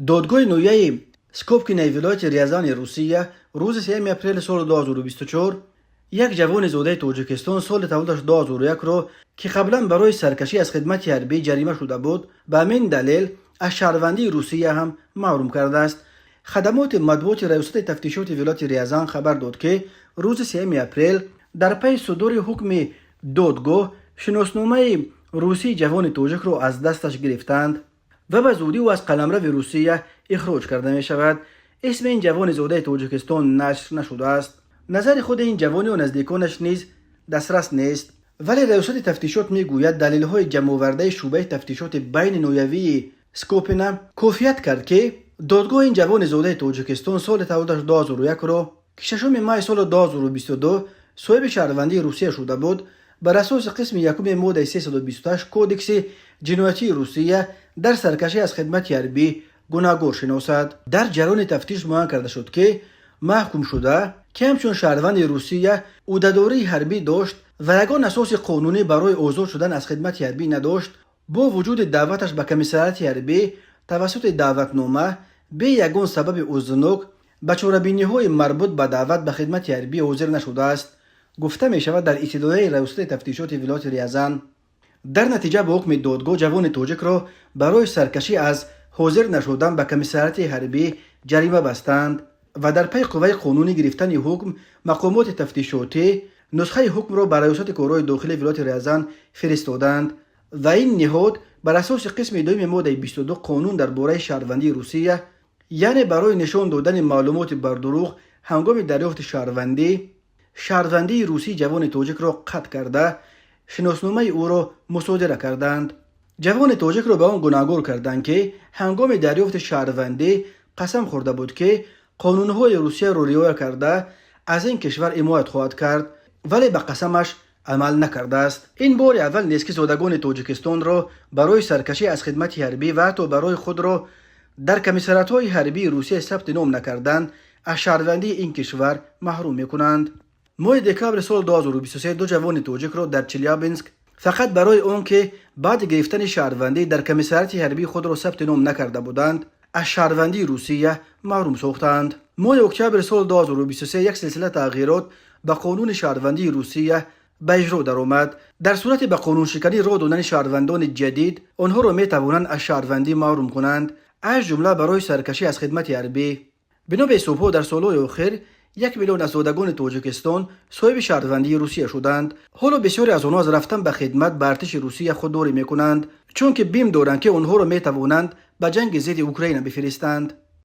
دادگاه نویه سکوپکینای ولایت ریازان روسیه روز 3 اپریل سال 2024 یک جوان زاده تاجیکستان سال تولدش 2001 را که قبلا برای سرکشی از خدمت حربی جریمه شده بود به همین دلیل از شهروندی روسیه هم محروم کرده است. خدمات مطبوعات ریاست تفتیشات ولایت ریازان خبر داد که روز 3 اپریل در پی صدور حکم دادگاه شناسنامه روسی جوان تاجیک را از دستش گرفتند و به زودی او از قلمرو روسیه اخراج کرده می شود. اسم این جوان زاده تاجیکستان نشر نشده است. نظر خود این جوان و نزدیکانش نیز دسترس نیست، ولی ریاست تفتیشات می گوید دلیل های جمع آورده شعبه تفتیشات بین نویوی سکوپینا کافیت کرد که دادگاه این جوان زاده تاجیکستان سال تولدش 2001 را که 6 ماه سال 2022 صاحب شهروندی روسیه شده بود بر اساس قسم یکم ماده 328 کودکس جنایتی روسیه در سرکشی از خدمت حربی گناهگار شناسد. در جریان تفتیش معلوم کرده شد که محکوم شده که همچون شهروند روسیه عهدهداری حربی داشت و یگان اساس قانونی برای آزاد شدن از خدمت حربی نداشت. با وجود دعوتش به کمیسریات حربی توسط دعوتنامه به یگان سبب عذرناک به چاره‌بینی‌های مربوط به دعوت به خدمت حربی حاضر نشده است، گفته می شود در اطلاعیه ریاست تفتیشات ولایت ریازان. در نتیجه به حکم دادگاه جوان تاجیک را برای سرکشی از حاضر نشدن به کمیسریات حربی جریمه بستند و در پی قوه قانونی گرفتن حکم مقامات تفتیشاتی نسخه حکم را برای ریاست کارهای داخلی ولایت ریازان فرستادند و این نهاد بر اساس قسم 2 ماده 22 قانون درباره شهروندی روسیه، یعنی برای نشان دادن معلومات بر دروغ هنگام دریافت شهروندی روسی جوان تاجیک را قطع کرده شناسنامه او را مصادره کردند. جوان تاجیک را به آن گناهگار کردند که هنگام دریافت شهروندی قسم خورده بود که قانونهای روسیه را رعایت کرده از این کشور حمایت خواهد کرد، ولی به قسمش عمل نکرده است. این بار اول نیست که زادگان تاجیکستان را برای سرکشی از خدمت حربی و حتی برای خود را در کمیسریات‌های حربی روسیه ثبت نام نکردن از شهروندی این کشور محروم می‌کنند. ماه دکامبر سال 2023 دو جوان تاجیک را در چلیابینسک فقط برای آنکه بعد گرفتن شهروندی در کمیسریات حربی خود را ثبت نام نکرده بودند از شهروندی روسیه محروم ساختند. ماه اکتبر سال 2023 یک سلسله تغییرات به قانون شهروندی روسیه به اجرا درآمد. در صورت به قانون شکنی راه دادن شهروندان جدید آنها را می توانند از شهروندی محروم کنند، از جمله برای سرکشی از خدمت حربی. بنا به حساب‌ها در سال‌های اخیر 1 میلیون از زادگان تاجیکستان صاحب شهروندی روسیه شدند. حالا بسیاری از آنها از رفتن به خدمت به ارتش روسیه خودداری میکنند، چون که بیم دارند که آنها را می توانند به جنگ ضد اوکراین بفرستند.